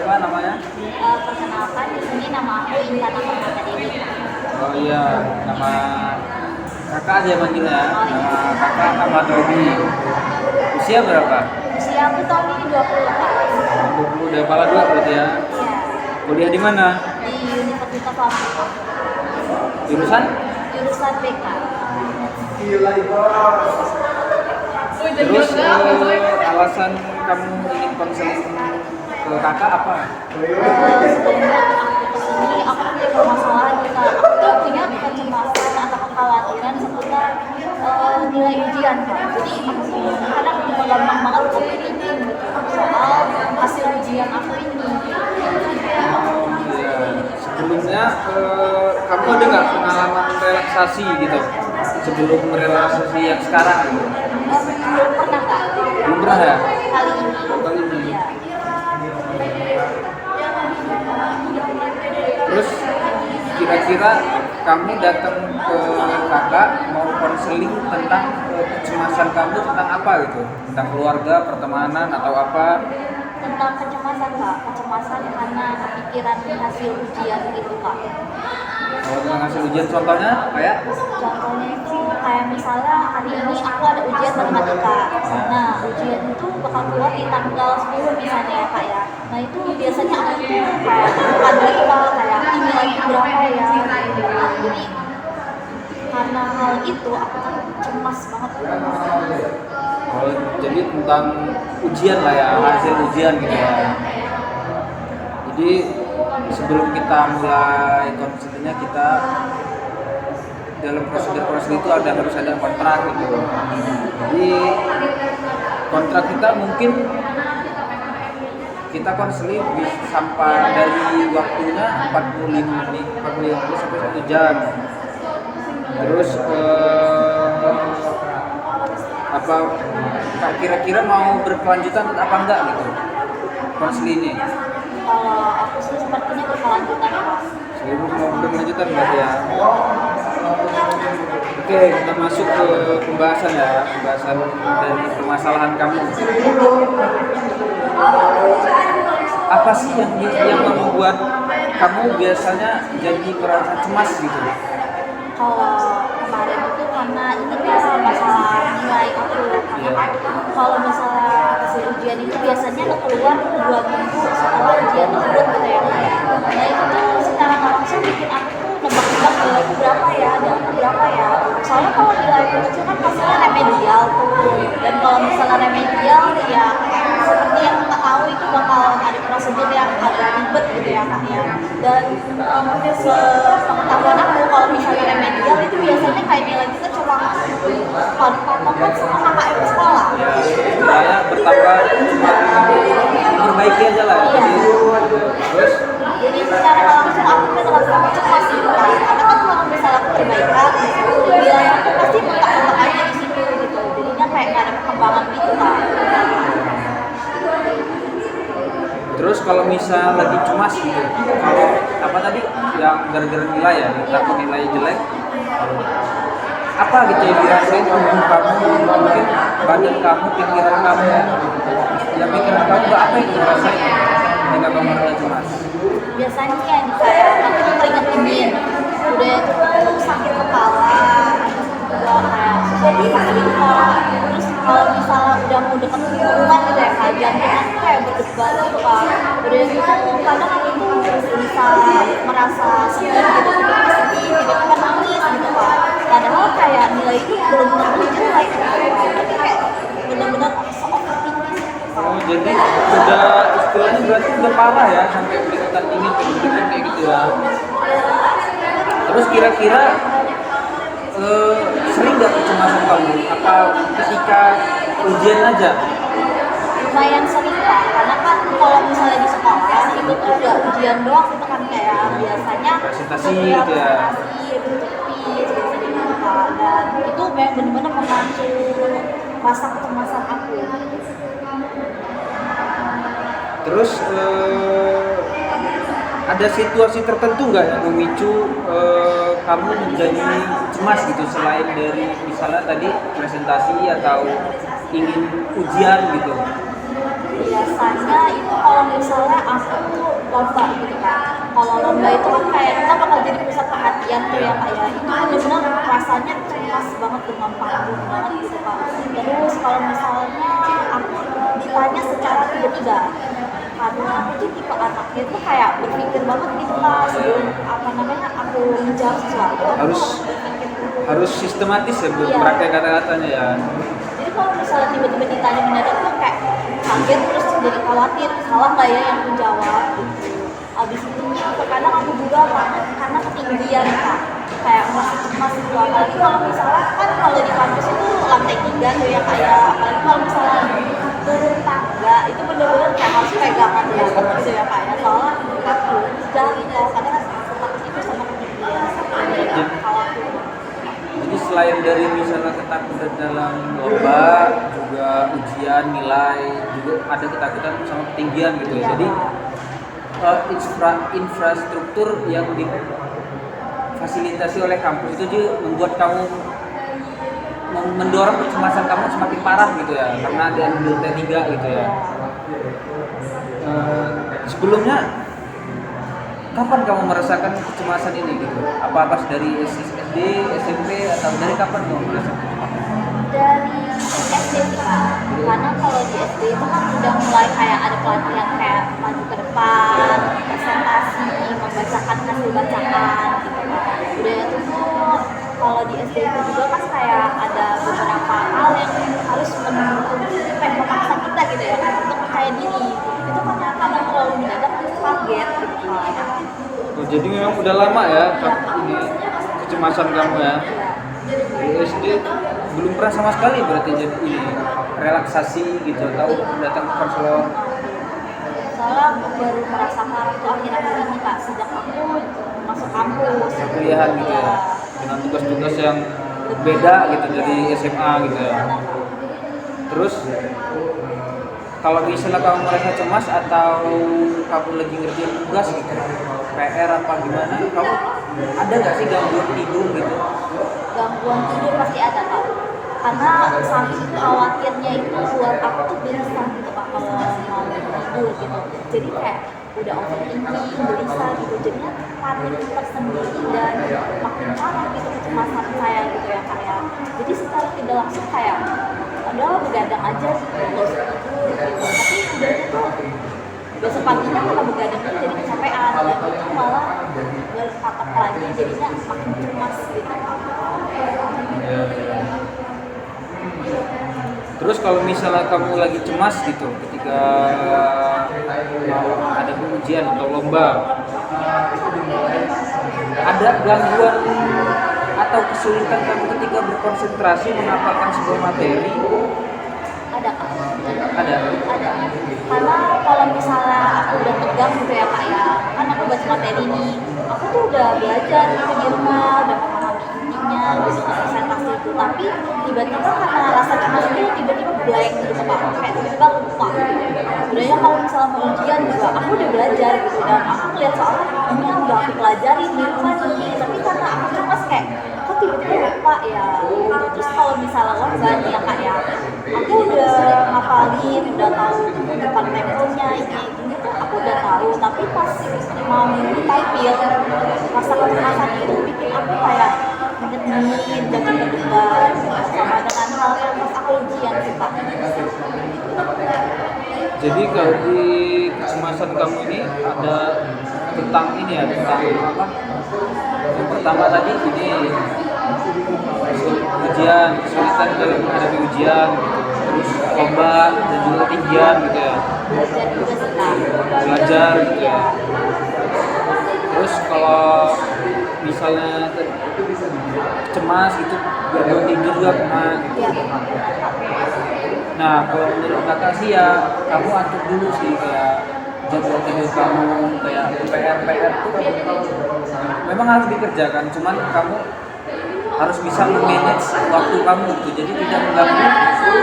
siapa namanya? Perkenalkan di sini nama aku Intan Ahmad Dewi. Oh iya, nama kakak aja manggilnya. Nama kakak Ahmad Dewi. Usia berapa? Usia aku tahun ini 20 Kak. 20, udah kepala 2 berarti ya. Iya, Kuliah di mana? di Universitas Lampung. Jurusan? Jurusan BK. Terus alasan kamu ingin konseling ke kakak apa? Sebelumnya aku kesini, aku punya permasalahan nih Kak. Aku tuh punya kecemasan atau kekhawatiran seputar nilai ujian Kak. Jadi aku tuh kadang cuma gampang banget overthinking gitu soal hasil ujian aku ini. Oh iya. Sebelumnya kamu ada nggak pengalaman relaksasi gitu? Sebelum relaksasi yang sekarang gitu? Belum pernah Kak. Belum pernah ya? Kali ini. Kali ini. Iya. Terus kira-kira kamu datang ke kakak mau konseling tentang kecemasan kamu tentang apa gitu? Tentang keluarga, pertemanan atau apa? Tentang kecemasan Kak, kecemasan karena kepikiran hasil ujian gitu Kak. Kalau tentang hasil ujian contohnya kayak? Contohnya itu kayak misalnya hari ini aku ada ujian matematika. Nah, ujian itu bakal keluar di tanggal 10 misalnya ya Kak ya. Nah itu biasanya aku tuh kayak lupa kayak ini nilai berapa ya. Jadi karena hal itu aku tuh cemas banget. Oh, jadi tentang ujian lah ya, hasil ujian gitu ya. Jadi sebelum kita mulai konselingnya kita dalam prosedur itu harus ada kontrak gitu. Jadi kontrak kita mungkin kita konseling bisa sampai dari waktunya 45 menit sampai 1 jam. Terus apa kira-kira mau berkelanjutan apa enggak gitu konselingnya? Kalau aku sih sepertinya berkelanjutan Kak. Sebelum mau berkelanjutan berarti ya. Oke, kita masuk ke pembahasan dari permasalahan kamu. Apa sih yang membuat kamu biasanya jadi merasa cemas gitu? Kalau kemarin itu karena ini kan masalah nilai aku. Kalau masalah hasil ujian itu biasanya lo keluar 2 minggu setelah ujian tersebut gitu ya Kak ya. Nah itu tuh secara nggak langsung bikin aku tuh nebak-nebak nilaiku berapa ya, dan aku berapa ya. Soalnya kalau nilai kecil kan pastinya remedial tuh. Dan kalau misalnya remedial ya seperti yang kita tahu itu bakal ada prosedur yang agak ribet gitu ya Kak ya. Dan mungkin sepengetahuan aku kalau misalnya remedial itu biasanya kayak nilai kita cuma patokan sama KKM sekolah. Ya, istilahnya bertambah cuma memperbaiki aja lah. Iya. Terus Jadi secara nggak langsung aku tuh ngerasa cemas gitu kan. Karena kan kalau misalnya aku perbaikan, nilai aku pasti mentok-mentok aja di situ gitu. Jadinya kayak nggak ada perkembangan gitu kan. Terus kalau misal lagi cemas gitu, kalau apa tadi yang gara-gara nilai ya, takut nilai jelek, apa gitu yang dirasain tubuh kamu, mungkin badan kamu, pikiran kamu, ya pikiran kamu apa yang dirasain ketika kamu merasa cemas? Biasanya yang kayak aku tuh keringet dingin, udah itu tuh sakit kepala, udah kayak susah gitu Kak. Terus kalau misalnya udah mau deket hubungan gitu ya Kak, jantungnya tuh kayak berdebar gitu Kak. Udah gitu kadang aku tuh bisa merasa sedih gitu, tiba-tiba sedih, tiba-tiba nangis gitu Kak. Padahal kayak nilai itu belum tentu jelek gitu Kak, tapi kayak bener-bener overthinking gitu Kak. Oh jadi udah istilahnya berarti udah parah ya sampai keringetan dingin kayak gitu ya. Terus kira-kira sering nggak kecemasan kamu? Apa ketika ujian aja? Lumayan sering Kak, karena kan kalau misalnya di sekolah itu tuh udah ujian doang gitu kan kayak biasanya Presentasi udah gitu ya. presentasi, tulis gitu Kak. Dan itu benar-benar memacu rasa kecemasan aku. Terus ada situasi tertentu nggak yang memicu kamu menjadi cemas gitu selain dari misalnya tadi presentasi atau ingin ujian gitu? Biasanya itu kalau misalnya aku lomba gitu kan. Kalau lomba itu kan kayak kita bakal jadi pusat perhatian tuh ya kayak itu benar-benar rasanya cemas banget dengan panggung banget gitu kan. Terus kalau misalnya aku ditanya secara tiba-tiba, karena aku tuh tipe anaknya tuh kayak berpikir banget gitu lah sebelum apa namanya aku menjawab sesuatu. Aku Harus berpikir dulu. harus sistematis ya bu, Iya. praktek kata-katanya ya. Jadi kalau misalnya tiba-tiba ditanya mendadak tuh kayak kaget terus jadi khawatir salah nggak ya yang menjawab gitu. Abis itu terkadang aku juga banget karena ketinggian kak kayak masih cemas gitu apalagi kalau misalnya kan kalau di kampus itu lantai 3 tuh ya kayak apalagi kalau misalnya turun tangga itu bener-bener kayak harus pegangan banget gitu ya kayak soalnya aku jatuh kadang takut itu sama ketinggian jadi aku khawatir. Jadi selain dari misalnya ketakutan dalam lomba, juga ujian, nilai, juga ada ketakutan sama ketinggian gitu ya. Jadi infrastruktur yang difasilitasi oleh kampus itu juga membuat kamu mendorong kecemasan kamu semakin parah gitu ya, karena ada ambil T3 gitu ya. Sebelumnya kapan kamu merasakan kecemasan ini gitu? Apa pas dari SD, SMP atau dari kapan kamu merasakan kecemasan? Dari SD sih kak, karena kalau di SD itu kan udah mulai kayak ada pelatihan kayak maju ke depan, presentasi, membacakan hasil bacaan gitu kan. Udah itu tuh kalau di SD itu juga kan kayak ada beberapa hal yang harus menuntut kayak memaksa kita gitu ya kan untuk percaya diri. Itu kan karena terlalu mendadak terus kaget gitu kan. Oh, jadi memang udah lama ya ini kecemasan kamu ya. Di SD belum pernah sama sekali berarti jadi ini relaksasi gitu atau datang ke konselor. Soalnya aku baru merasakan itu akhir-akhir ini kak sejak aku masuk kampus Kuliahan gitu ya, dengan tugas-tugas yang beda gitu dari SMA gitu ya. Terus kalau misalnya kamu merasa cemas atau kamu lagi ngerjain tugas gitu, PR apa gimana, kamu ada nggak sih gangguan tidur gitu? gangguan tidur pasti ada kak karena saking khawatirnya itu buat aku tuh gelisah gitu kak kalau mau tidur gitu jadi kayak udah overthinking, gelisah gitu jadinya panik tersendiri dan makin parah gitu kecemasan saya gitu ya kak ya jadi secara tidak langsung kayak adalah begadang aja gitu nggak usah tidur gitu tapi udah gitu besok paginya karena begadang itu jadi kecapean dan itu malah berpatok lagi jadinya makin cemas gitu. Terus kalau misalnya kamu lagi cemas gitu ketika mau ada ujian atau lomba, ada gangguan atau kesulitan kamu ketika berkonsentrasi menghafalkan sebuah materi? Ada kak? Ada. Karena kalau misalnya aku udah tegang gitu ya kak ya kan aku baca materi ini aku tuh udah belajar gitu di rumah udah memahami intinya gitu presentasi itu tapi tiba-tiba karena rasa cemas itu tiba-tiba blank gitu kak kayak tiba-tiba lupa udahnya kalau misalnya mau ujian juga aku udah belajar gitu dan aku ngeliat soalnya ini udah aku pelajarin di rumah nih tapi karena aku cemas kayak kok tiba-tiba lupa ya gitu. Terus kalau misalnya lomba nih ya kak ya aku udah ngapalin udah tahu depan temponya ini tuh aku udah tahu tapi pas mau ditampil rasa kecemasan itu bikin aku kayak menyedih jantung berdebar sama dengan hal yang pas aku ujian sih kak. Jadi kalau di kecemasan kamu ini ada tentang ini ya, tentang apa? Yang pertama tadi ini ujian, kesulitan dalam menghadapi ujian gitu. Terus lomba dan juga ketinggian gitu ya. Belajar juga sih kak. Belajar gitu ya. Terus kalau misalnya cemas gitu, gangguan tidur juga kena gitu. Iya. Nah, kalau menurut kakak sih ya kamu atur dulu sih kayak jadwal tidur kamu, kayak PR tuh memang harus dikerjakan, cuman kamu harus bisa manage waktu kamu gitu, jadi tidak mengganggu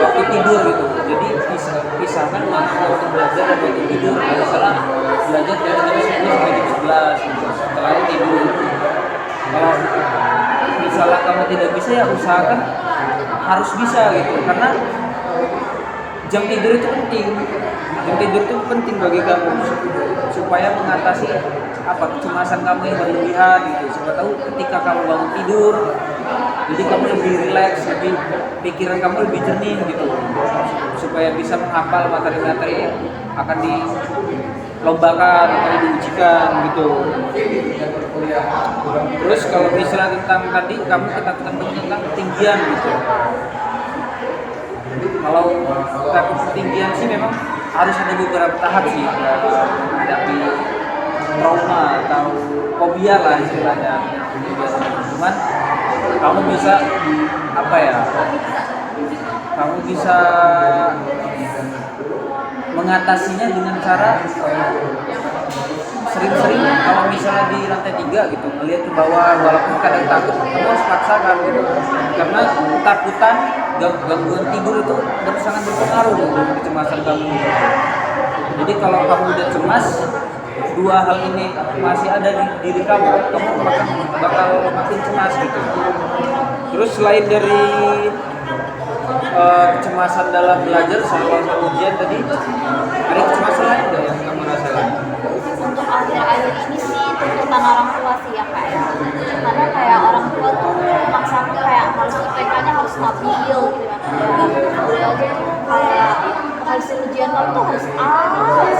waktu tidur gitu. Jadi pisahkan waktu belajar dan waktu tidur. Misalnya belajar dari jam 10 sampai jam 11 gitu, setelah itu tidur. Kalau misalnya kamu tidak bisa ya usahakan harus bisa gitu, karena jam tidur itu penting. Jam tidur itu penting bagi kamu supaya mengatasi apa kecemasan kamu yang berlebihan gitu. Siapa tahu ketika kamu bangun tidur, jadi kamu lebih rileks, lebih pikiran kamu lebih jernih gitu, supaya bisa menghafal materi-materi yang akan dilombakan atau diujikan gitu. Terus kalau misalnya tentang tadi kamu katakan tentang ketinggian gitu. Kalau takut ketinggian sih memang harus ada beberapa tahap sih menghadapi trauma atau fobia lah istilahnya. Cuman kamu bisa apa ya? Kamu bisa mengatasinya dengan cara sering-sering kalau misalnya di lantai 3 gitu melihat ke bawah walaupun kadang takut kamu harus paksakan gitu karena ketakutan gangguan tidur itu sangat berpengaruh dengan kecemasan kamu. Jadi kalau kamu udah cemas, dua hal ini masih ada di diri kamu bakal makin cemas gitu. Terus selain dari kecemasan dalam belajar soal ujian tadi, ada kecemasan lain nggak yang kamu rasakan? Untuk akhir-akhir ini sih tuntutan orang tua sih ya kayak, karena kayak orang tua tuh maksa aku kayak harus IPK-nya harus stabil gitu ya. Udah aja tuh kayak hasil ujian kamu tuh harus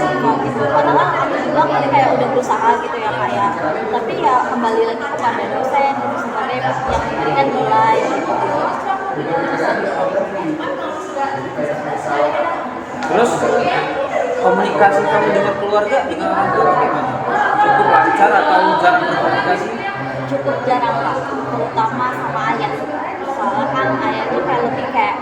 semua gitu. Padahal aku juga kan kayak udah berusaha gitu ya kayak, tapi ya kembali lagi kepada dosen gitu sebagai yang memberikan nilai gitu. Terus komunikasi kamu dengan keluarga, dengan orang tua bagaimana? Cukup lancar atau jarang berkomunikasi? Cukup jarang lah, terutama sama ayah. Soalnya kan ayah tuh kayak lebih kayak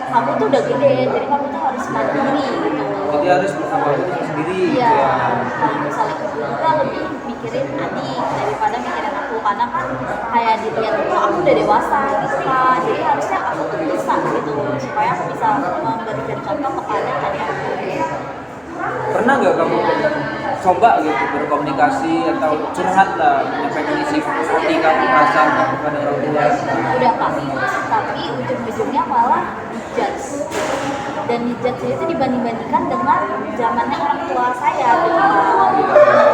kamu tuh udah gede, jadi kamu tuh harus mandiri gitu. Jadi harus apa-apa sendiri Iya, gitu ya. kalau misalnya ibu juga lebih mikirin adik daripada mikirin aku, karena kan kayak dilihat tuh aku udah dewasa gitu kan, jadi harusnya aku tuh bisa gitu supaya aku bisa memberikan contoh kepada adik aku. Pernah nggak kamu coba gitu berkomunikasi atau curhat lah menyampaikan isi hati kamu, perasaan kamu kepada orang tua? Udah Pak, tapi ujung-ujungnya malah dijudge. Dan dijudge itu dibanding-bandingkan dengan zamannya orang tua saya gitu Pak.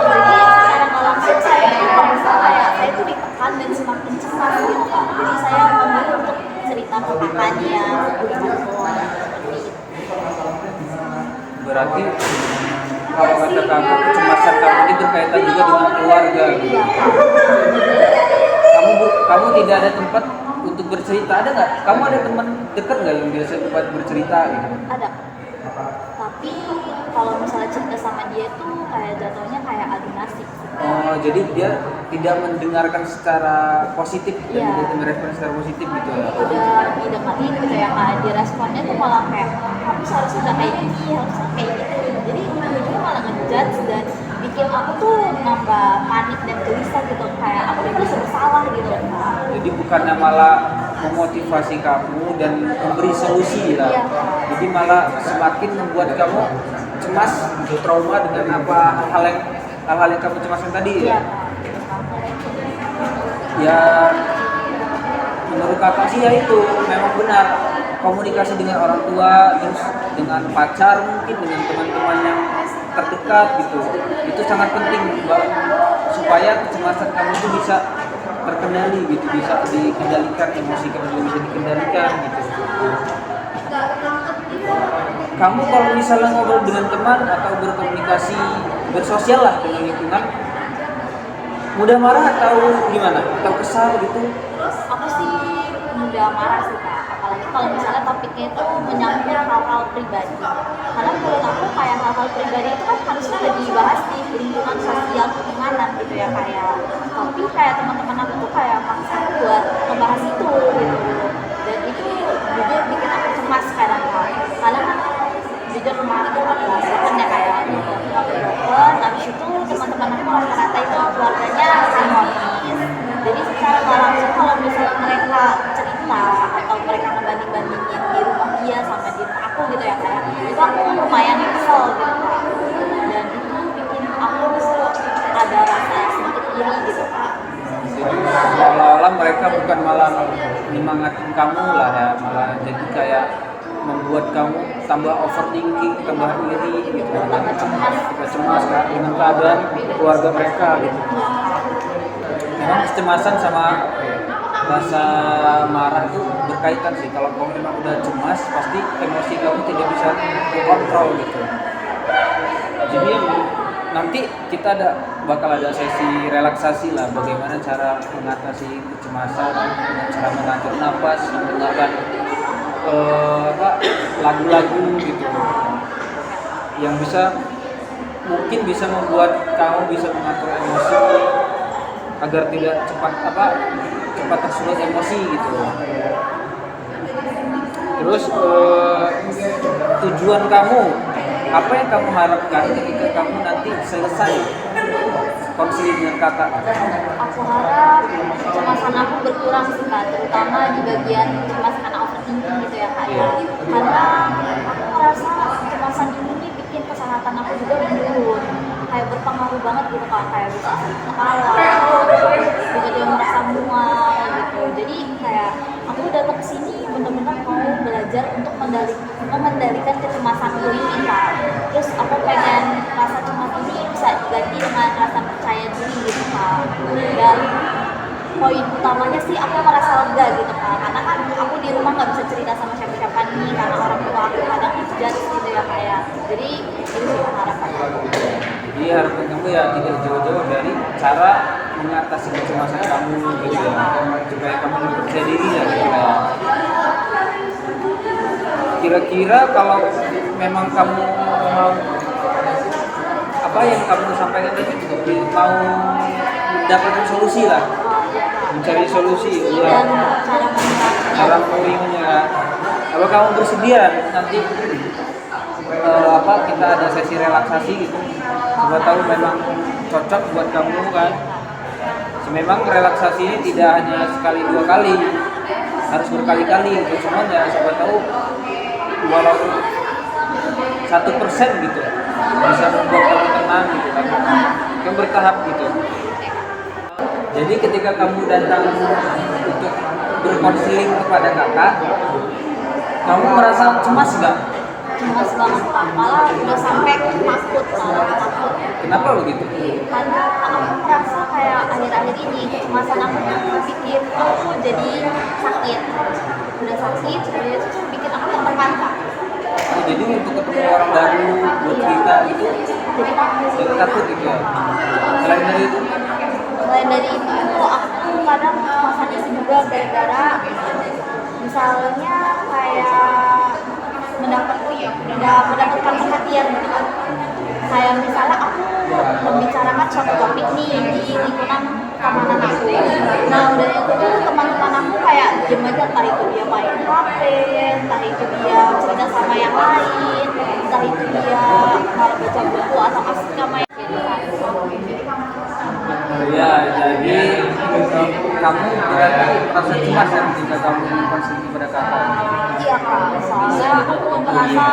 Jadi secara nggak langsung saya merasa kayak saya itu ditekan dan semakin cemas gitu Pak. Jadi saya memilih untuk cerita ke kakaknya, seperti itu. Berarti kalau kata kamu kecemasan kamu ini berkaitan juga dengan keluarga gitu. Iya Pak. Kamu tidak ada tempat untuk bercerita, ada nggak? Kamu ada teman dekat nggak yang biasa tempat bercerita gitu? Ada. Tapi kalau misalnya cerita sama dia tuh kayak jatuhnya kayak adu nasib. Oh, jadi dia tidak mendengarkan secara positif dan Iya. tidak merespon secara positif gitu ya? Udah didengerin gitu ya Kak, diresponnya tuh malah kayak kamu seharusnya gak kayak gini, harusnya kayak gitu. Jadi ujung-ujungnya malah ngejudge dan bikin aku tuh nambah panik dan gelisah gitu, kayak aku tuh merasa bersalah gitu Kak. Jadi bukannya malah memotivasi kamu dan memberi solusi lah. Iya. Jadi malah semakin membuat kamu cemas, trauma dengan apa hal-hal yang kamu cemaskan tadi Iya ya. Kak. Ya menurut kakak sih ya itu memang benar, komunikasi dengan orang tua, terus dengan pacar mungkin, dengan teman-teman yang terdekat gitu, itu sangat penting Mbak, supaya kecemasan kamu itu bisa terkendali gitu, bisa dikendalikan, emosi kamu juga bisa dikendalikan gitu. Kamu kalau misalnya ngobrol dengan teman atau berkomunikasi, bersosial lah dengan lingkungan, mudah marah atau gimana? Atau kesal gitu? Aku sih mudah marah sih Kak, apalagi kalau misalnya topiknya itu menyangkut hal-hal pribadi. Karena menurut aku kayak hal-hal pribadi itu kan harusnya nggak dibahas di lingkungan sosial pertemanan gitu ya kayak. Tapi kayak teman-teman aku tuh kayak maksa buat ngebahas itu gitu. Dan itu jujur bikin aku cemas kadang Kak. Karena kan jujur kemarin tuh aku open ya kayak aku open, habis itu teman-teman aku rata-rata itu keluarganya harmonis. Jadi secara nggak langsung kalau misalnya mereka cerita atau mereka ngebanding-bandingin di rumah dia sama di rumah aku gitu ya kayak itu aku lumayan kesel gitu Kak. Dan itu bikin aku ada rasa sedikit iri gitu Kak. Seolah-olah mereka bukan malah nyemangatin kamu lah ya, malah jadi kayak membuat kamu tambah overthinking, tambah iri gitu, tambah cemas. tambah cemas kan dengan keadaan keluarga mereka gitu. Memang kecemasan sama rasa marah itu berkaitan sih. Kalau kamu memang udah cemas, pasti emosi kamu tidak bisa terkontrol gitu. Jadi nanti kita bakal ada sesi relaksasi lah, bagaimana cara mengatasi kecemasan dengan cara mengatur napas, mendengarkan lagu-lagu gitu yang mungkin bisa membuat kamu bisa mengatur emosi agar tidak cepat tersulut emosi gitu. Terus tujuan kamu, apa yang kamu harapkan ketika kamu nanti selesai konseling dengan kakak? Aku harap kecemasan aku berkurang sih Kak, terutama di bagian cemas karena overthinking gitu ya Kak ya. Karena aku merasa kecemasan ini nih bikin kesehatan aku juga menurun, kayak berpengaruh banget gitu Kak, kayak bisa sakit kepala, juga merasa mual gitu. Jadi kayak aku datang ke sini benar-benar mau belajar untuk mengendalikan kecemasanku ini Kak. Terus aku pengen rasa cemas ini bisa diganti dengan rasa percaya diri gitu Kak. Dan poin utamanya sih aku merasa lega gitu Kak, karena kan aku di rumah nggak bisa cerita sama siapa-siapa nih karena orang tua aku kadang judge gitu ya Kak ya. Jadi itu sih harapan aku. Jadi harapan kamu ya tidak jauh-jauh dari cara mengatasi kecemasan kamu gitu ya, supaya kamu lebih percaya diri ya gitu ya. Kira-kira kalau memang kamu mau apa yang kamu sampaikan tadi, mau mendapatkan solusi lah, mencari solusi ya, cara menguranginya. Kalau kamu bersedia nanti kita ada sesi relaksasi gitu, coba tahu memang cocok buat kamu kan. Memang relaksasi ini tidak hanya sekali dua kali, harus berkali-kali untuk semuanya. Siapa tahu walaupun 1% gitu bisa membuat kamu tenang gitu kan, kan bertahap gitu. Jadi ketika kamu datang untuk berkonseling kepada kakak, kamu merasa cemas nggak? Cemas banget Kak, malah udah sampai takut. Kenapa begitu? Karena aku merasa kayak akhir-akhir ini kecemasan aku tuh bikin aku jadi sakit. Udah sakit, terus bikin aku tertekan Kak. Jadi untuk ketemu orang baru, buat cerita gitu, Jadi takut gitu ya. Selain dari itu, aku kadang kecemasan itu juga gara-gara misalnya kayak mendapatkan perhatian gitu kan. Kayak misalnya aku membicarakan suatu topik nih di lingkungan pertemanan aku. Nah udah itu tuh teman-teman aku kayak diem aja, entah itu dia main HP, entah itu dia cerita sama yang lain, entah itu dia malah baca buku atau asik sama yang ya jadi kamu berarti merasa cemas ya ketika kamu konseling kepada kakak. Iya Kak, soalnya aku merasa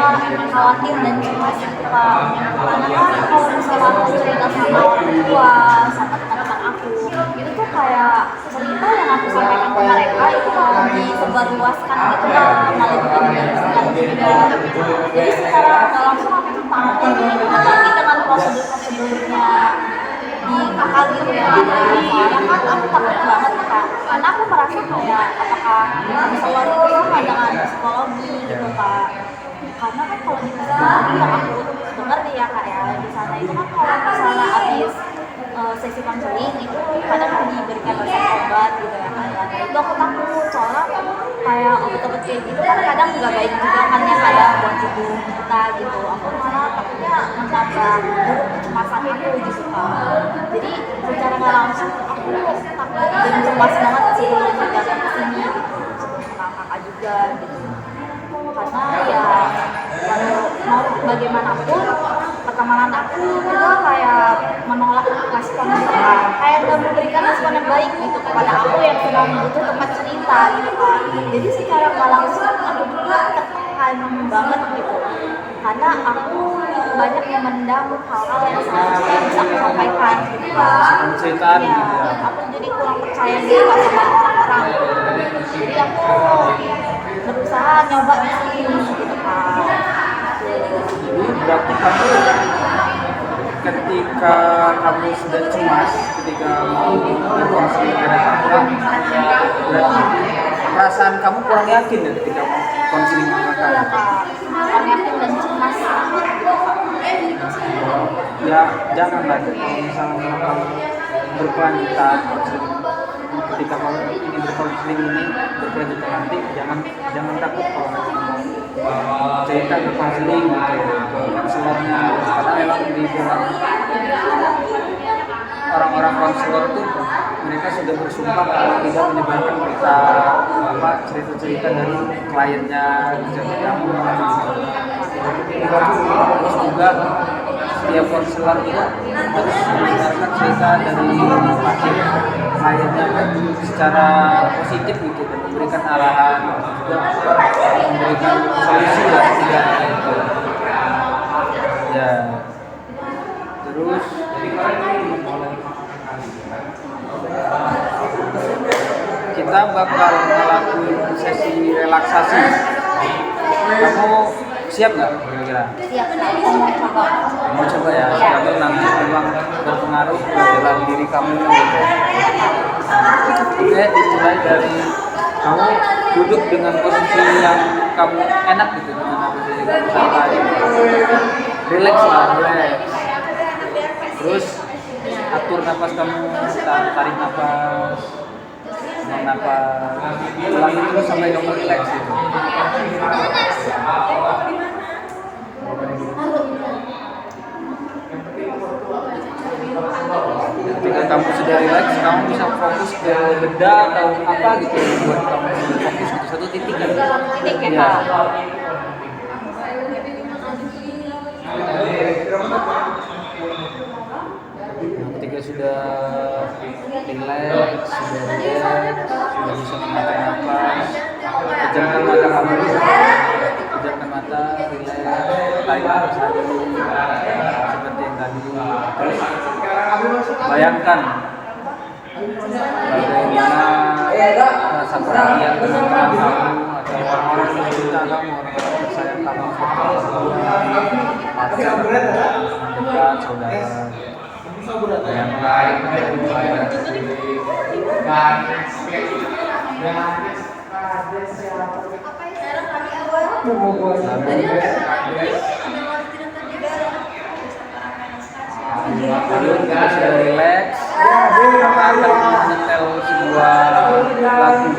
khawatir dan cemas gitu Kak. Karena kan kalau misalnya aku cerita sama orang tua, sama teman-teman aku, itu tuh kayak cerita yang aku sampaikan ke mereka itu malah disebarluaskan gitu Kak, malah dipublikasikan juga. Jadi secara nggak langsung aku tuh takut apalagi dengan prosedur-prosedurnya di kakak gitu ya. Soalnya kan aku takut banget Kak, karena aku merasa kayak apakah keluar itu sama dengan psikologi gitu Kak. Karena kan kalau di psikologi yang aku dengar nih ya Kak ya, di sana itu kan kalau misalnya habis sesi konseling itu kadang diberikan resep obat gitu ya Kak. Nah itu aku takut, soalnya kayak obat-obat kayak gitu kan kadang nggak baik juga kan ya kayak buat tubuh kita gitu. Aku malah takutnya menambah buruk kecemasan itu gitu Kak. Jadi secara nggak langsung aku takut dan cemas banget sih untuk datang ke sini gitu, sebelum kenal kakak juga gitu. Karena ya mau bagaimanapun pertemanan aku juga kayak menolak ngasih komentar, kayak nggak memberikan respon yang baik gitu kepada aku yang sedang butuh tempat cerita gitu kan. Jadi secara nggak langsung aku juga tertekan banget gitu, karena aku banyak yang mendam hal-hal yang seharusnya bisa aku sampaikan gitu kan. Penceritaan Ya, gitu ya. aku jadi kurang percaya diri sama orang-orang. Jadi aku berusaha nyoba di sini gitu waktu kamu ketika kamu sudah cemas ketika mau berkonseling dengan kamu, berarti perasaan kamu kurang yakin ya ketika mau konseling dengan Iya kamu. kak, kurang yakin dan cemas. Ya janganlah kalau misalnya kamu berkelanjutan konseling, ketika kamu ingin berkonseling ini berkelanjutan nanti, jangan takut kalau mau cerita ke konseling gitu, ke konselornya, karena memang dibilang orang-orang konselor tuh mereka sudah bersumpah kalau tidak menyebarkan berita cerita-cerita dari kliennya jadi kamu gitu. Terus juga setiap konselor juga harus mendengarkan cerita dari pasien kliennya kan secara positif gitu dan memberikan arahan juga memberikan solusi lah juga gitu. Ya terus kita bakal ngelakuin sesi relaksasi. Kamu siap nggak kira-kira? Siap kak, mau coba. Mau coba ya, karena nanti memang berpengaruh dalam diri kamu gitu. Oke, dimulai dari kamu duduk dengan posisi yang kamu enak gitu, dengan posisi kamu santai. Relax lah, relax. Terus atur napas kamu, tarik napas, buang napas, ulangi terus sampai kamu relax gitu. Ketika kamu sudah relax, kamu bisa fokus ke benda atau apa gitu buat kamu fokus gitu satu titik kan. Titik ya Ya. kak. Ketika sudah relax, sudah bisa mengatur nafas, pejamkan mata kamu, pejamkan mata, relax, tarik nafas lagi, seperti yang tadi. Terus bayangkan bagaimana rasa perhatian teman-teman kamu atau orang-orang yang mencinta kamu, orang-orang yang sayang kamu, pacar, teman dekat, saudara. Bayangkan dari mulai dari lalu kita sudah relax, kita akan menyetel sebuah lagu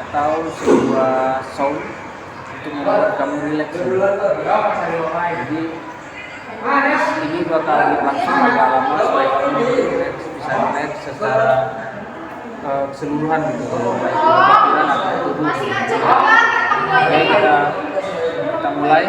atau sebuah sound untuk membuat kamu relax. Jadi ini bakal berlangsung agak lama supaya kamu bisa relax secara keseluruhan gitu, baik pikiran atau tubuh. Oke, kita mulai.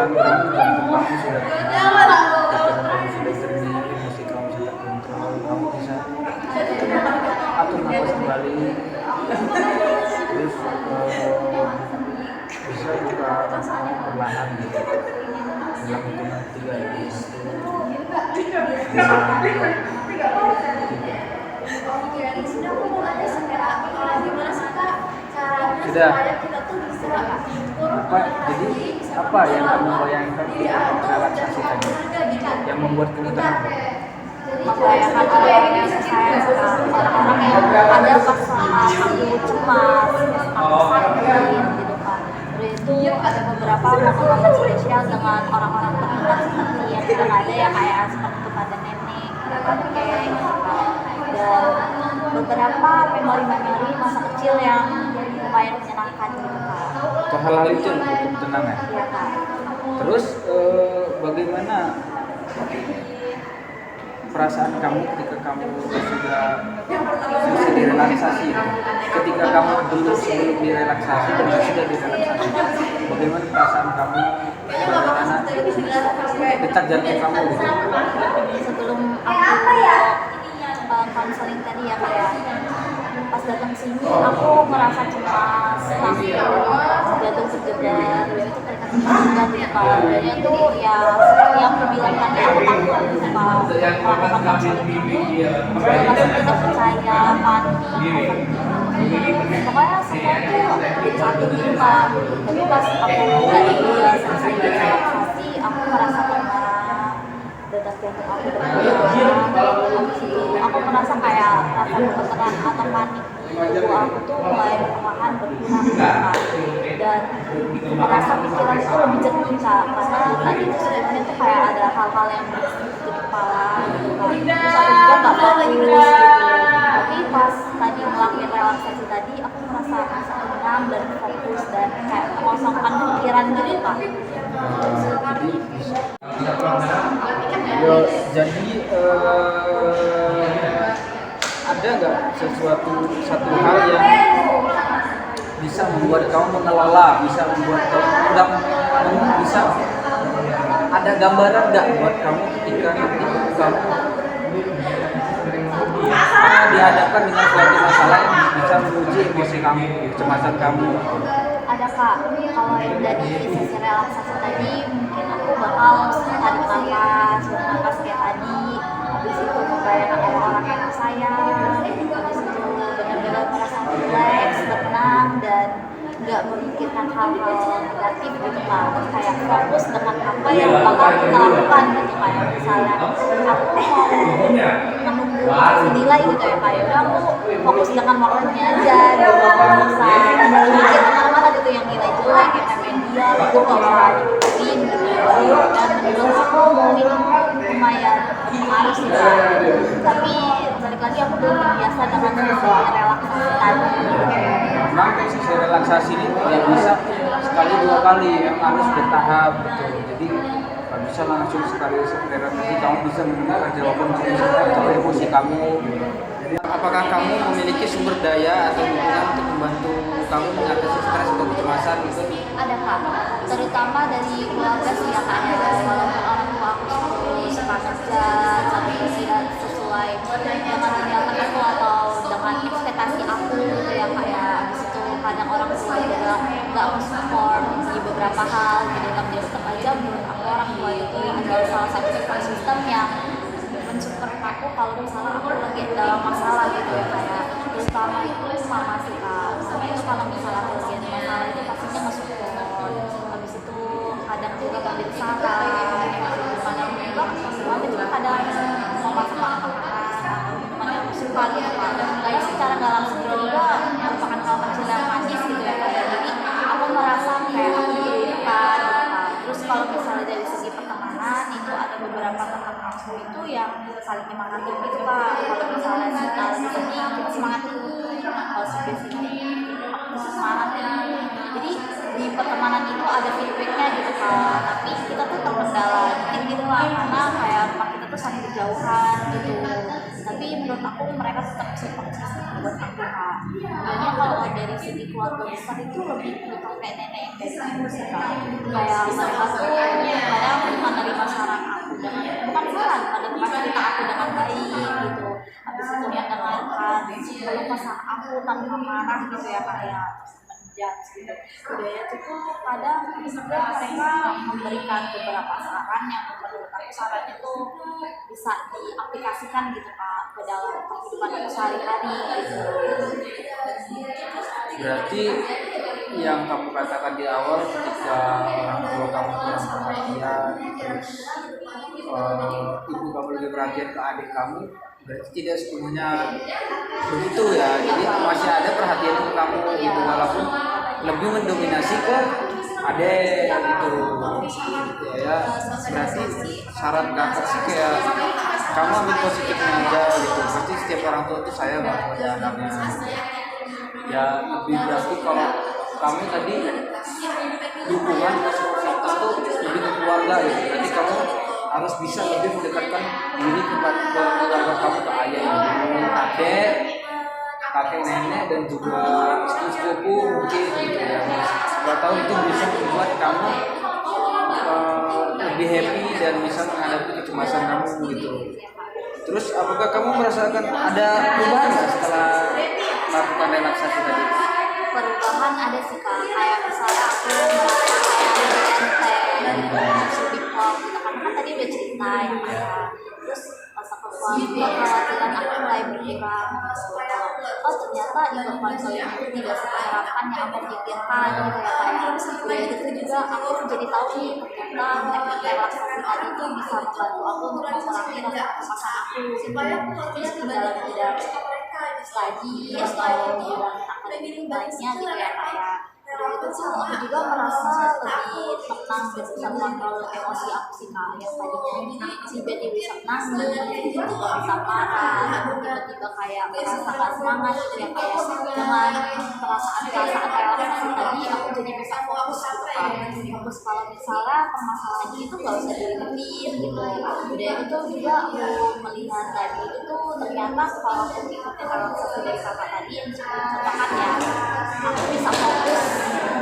perasaan kamu, jantung kamu sudah tenang, pikiran kamu sudah jernih, emosi kamu sudah terkontrol, kamu bisa atur nafas kembali, terus bisa buka mata perlahan gitu dalam hitungan 3 ya. 1, 2, 3. Sudah. Jadi apa yang kamu bayangkan ketika relaksasi tadi yang membuat kamu tenang? Membayangkan orang yang saya orang-orang yang ada pas aku cemas, aku sakit gitu kan. Terus itu ada beberapa momen-momen spesial dengan orang-orang terdekat seperti yang sudah ada ya, kayak seperti kepada nenek, kakek gitu kan. Dan beberapa memori-memori masa kecil yang lumayan menyenangkan gitu kan. Hal-hal itu yang cukup tenang ya? Iya kan. Terus bagaimana perasaan kamu ketika kamu sudah selesai direlaksasi? Ketika kamu sebelum direlaksasi dan sudah direlaksasi, bagaimana perasaan kamu? Bagaimana detak jantung kamu gitu? Sebelum aku konseling tadi ya kayak pas datang sini aku merasa cemas, langsung jantung berdebar, terus itu kayak ketinggalan gitu kan. Dan itu ya seperti yang aku bilang tadi, aku takut gitu kan. Melakukan konseling ini merasa tidak percaya, panik, pokoknya semua tuh saat ini kan. Tapi pas aku selesai relaksasi, aku merasa tenang, detak jantung aku berdebar. Habis itu aku merasa kayak rasa gemeteran atau panik tubuh aku tuh mulai perlahan berkurang kan. Dan merasa pikiran itu lebih jernih Kak, karena tadi itu sebelumnya tuh kayak ada hal-hal yang berisi di kepala gitu kan. Terus aku juga gak fokus gitu. Tapi pas tadi ngelakuin relaksasi tadi, aku merasa tenang dan fokus dan kayak mengosongkan pikiran gitu Kak. Jadi ada nggak satu hal yang bisa membuat kamu mengelola, bisa membuat kamu bisa ada gambaran nggak buat kamu ketika nanti kamu dihadapkan dengan suatu masalah yang bisa menguji emosi kamu, kecemasan kamu? Ada Kak, kalau dari sesi relaksasi tadi mungkin aku bakal tarik nafas kayak tadi, habis itu membayangkan orang-orang yang aku sayang, habis itu benar-benar merasa relax, tenang dan nggak memikirkan hal-hal negatif gitu Kak. Terus kayak fokus dengan apa yang bakal kita lakukan gitu, kayak misalnya aku mau menunggu hasil nilai gitu ya, kayak udah aku fokus dengan waktunya aja gitu, nggak usah mikir kemana-mana gitu yang nilai jelek yang media itu nggak usah dipikirin gitu. Dan menurut aku itu lumayan berpengaruh sih Kak. Tapi balik lagi aku belum terbiasa dengan sesi relaksasi tadi. Memang sesi relaksasi ini tidak bisa sekali 2 kali, yang harus bertahap gitu. Jadi nggak bisa langsung sekali relaksasi kamu bisa menemukan jawaban, kamu bisa mengontrol emosi kamu. Jadi apakah kamu memiliki sumber daya atau dukungan untuk membantu kamu mengatasi stres atau kecemasan gitu? Ada Kak, terutama dari keluarga sih ya Kak ya. Walaupun orang tua aku suka kerja tapi tidak sesuai dengan kegiatan aku atau dengan ekspektasi aku gitu ya Kak ya. Habis itu kadang orang tua juga nggak mensupport di beberapa hal gitu, tapi tetap aja menurut aku orang tua itu adalah salah satu support system yang mensupport aku kalau misalnya aku lagi dalam masalah gitu ya kayak. Terutama itu mama sih Kak, sama itu kalau misalnya aku lagi ada masalah itu pastinya nge-support. Habis itu kadang juga ngambil saran, kadang juga mama juga kadang mau masak makanan atau minuman yang aku suka gitu Kak. Lain secara nggak langsung juga merupakan hal kecil yang manis gitu ya Kak. Jadi aku merasa kayak aku diberikan gitu Kak. Terus kalau misalnya dari segi pertemanan itu ada beberapa teman aku itu yang saling nyemangatin gitu Kak. Kalau misalnya kita lagi sedih, kita semangatin. Kalau sedih sini, aku semangatin. Jadi di pertemanan itu ada feedbacknya gitu Kak. Tapi kita tuh terkendala mungkin gitu Kak, karena kayak rumah kita tuh saling berjauhan gitu. Tapi menurut aku mereka tetap support system buat aku Kak. Makanya kalau dari segi keluarga besar itu lebih terutama kayak nenek kayak ibu sih Kak. Kayak mereka tuh masalah aku tanpa marah gitu ya kayak menjudge gitu. Budaya itu tuh kadang juga mereka memberikan beberapa saran yang menurut aku saran itu bisa diaplikasikan gitu Kak ke dalam kehidupan aku sehari-hari gitu. Berarti yang kamu katakan di awal ketika orang tua kamu kurang perhatian, terus ibu kamu lebih perhatian ke adik kamu, berarti tidak sepenuhnya begitu ya. Jadi masih ada perhatian ke kamu gitu, walaupun lebih mendominasi ke adik gitu. Ya, berarti saran kakak sih kayak kamu ambil positifnya aja gitu. Berarti setiap orang tua itu sayang banget pada anaknya. Ya lebih berarti kalau kamu tadi dukungan itu lebih ke keluarga gitu. Berarti kamu harus bisa lebih mendekatkan diri kepada keluarga kamu, ke ayah, ibu, adik, kakek, nenek, dan juga sepupu mungkin gitu ya. Gak tahu itu bisa membuat kamu lebih happy dan bisa menghadapi kecemasan kamu gitu. Terus apakah kamu merasakan ada perubahan setelah melakukan relaksasi tadi? Perubahan ada sih Kak, kayak misalnya aku merasa kayak enteng, lebih plong gitu karena kan tadi udah cerita ya kayak terus rasa kekhawatiran aku mulai berkurang gitu. Oh ternyata ikut konseling itu tidak semenyeramkan yang aku pikirkan gitu ya kayak udah gitu juga aku jadi tahu nih ternyata teknik relaksasi tadi itu bisa membantu aku untuk mengurangi rasa kecemasan aku gitu. Terus tinggal tidak lagi atau bilang akan lebih baiknya gitu ya kayak itu aku juga merasa lebih tenang dan bisa mengontrol emosi aku sih Kak yang tadinya tiba-tiba bisa nangis tiba-tiba bisa marah tiba-tiba kayak merasa gak semangat gitu ya kayak dengan perasaan relaksasi tadi aku jadi bisa fokus gitu Kak fokus kalau misalnya permasalahannya itu gak usah diribetin gitu udah itu juga aku melihat tadi itu ternyata kalau aku ikutin relaksasi dari kakak tadi yang diceritakan ya aku bisa fokus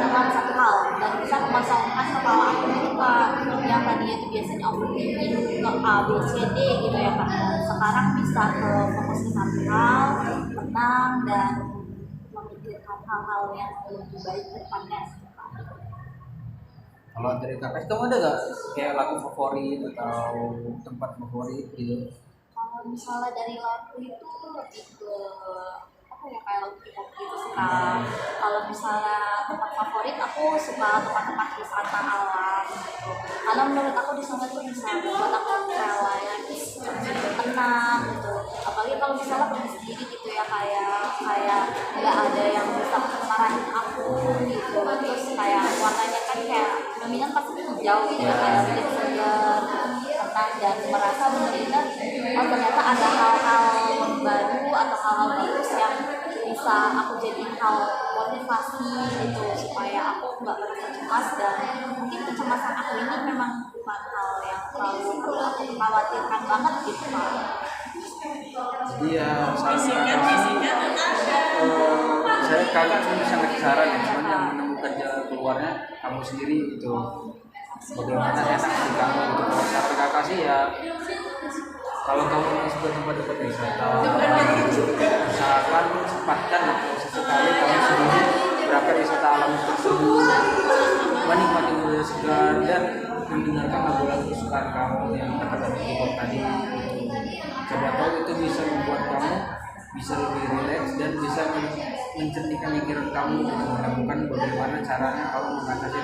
dengan satu hal dan bisa memasangkan kepala aku itu Kak yang tadinya itu biasanya overthinking ke A, B, C, D gitu ya Kak sekarang bisa ke fokus ke satu hal tenang dan memikirkan hal-hal yang lebih baik ke depannya gitu, Kak. Kalau dari kakak kamu ada gak kayak lagu favorit atau tempat favorit gitu? Kalau misalnya dari lagu itu lebih ke apa ya kayak lagu hip hop gitu sih Kak. Kalau misalnya tempat favorit aku suka tempat-tempat wisata alam gitu. Karena menurut aku di sana tuh bisa buat aku relax, tenang gitu. Apalagi kalau misalnya pergi sendiri gitu ya kayak nggak ada yang bisa marahin aku gitu. Terus kayak warnanya kan kayak dominan pasti hijau gitu ya kayak lebih segar tenang dan merasa benar-benar oh ternyata ada hal-hal baru atau hal-hal bagus yang bisa aku jadiin hal motivasi gitu supaya aku nggak merasa cemas dan mungkin kecemasan aku ini memang bukan hal yang terlalu perlu aku khawatirkan banget gitu Pak. Jadi ya saya kakak cuma sangat saran ya, cuman yang menemukan jalan keluarnya kamu sendiri gitu. Bagaimana enak di kamu gitu. Kalau saran kakak sih ya kalau kamu masuk ke tempat-tempat wisata, usahakan sempatkan sesekali kamu sendiri berangkat wisata alam tersebut, menikmati udara segar dan mendengarkan lagu-lagu kesukaan kamu yang katakan hip tadi. Coba tahu itu bisa membuat kamu bisa lebih rileks dan bisa mencernihkan pikiran kamu untuk menemukan bagaimana caranya kamu mengatasi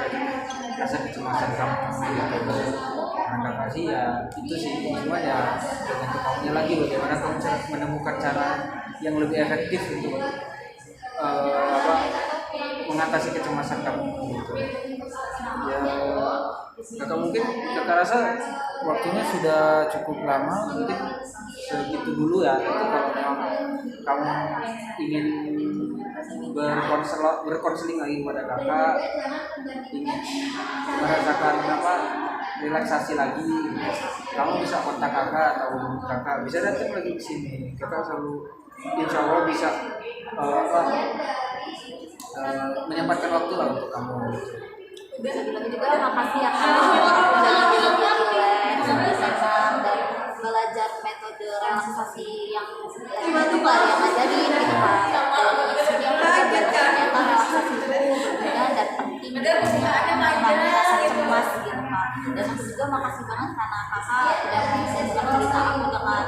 rasa kecemasan kamu gitu. Karena kasih ya itu sih cuma ya tergantung kamunya lagi bagaimana kamu menemukan cara yang lebih efektif untuk mengatasi kecemasan kamu gitu. Ya kakak mungkin kakak rasa waktunya sudah cukup lama, mungkin segitu dulu ya. Nanti kalau memang kamu ingin berkonseling lagi kepada kakak, ingin merasakan relaksasi lagi, kamu bisa kontak kakak atau kakak bisa datang lagi ke sini. Kakak selalu insya Allah bisa menyempatkan waktu lah untuk kamu. Juga makasih ya Kak jadi lebih relax, lebih senang dan belajar metode relaksasi yang itu nggak ada yang ngajarin gitu kan. Di sini aku belajar ternyata relaksasi itu berguna dan penting gitu, mengurangi rasa cemas gitu kan. Dan aku juga makasih banget karena kakak udah bisa cerita aku dengan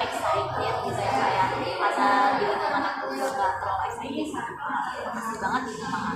excited gitu ya, kayak karena di lingkungan aku nggak terlalu excited gitu. Makasih banget gitu, Kak.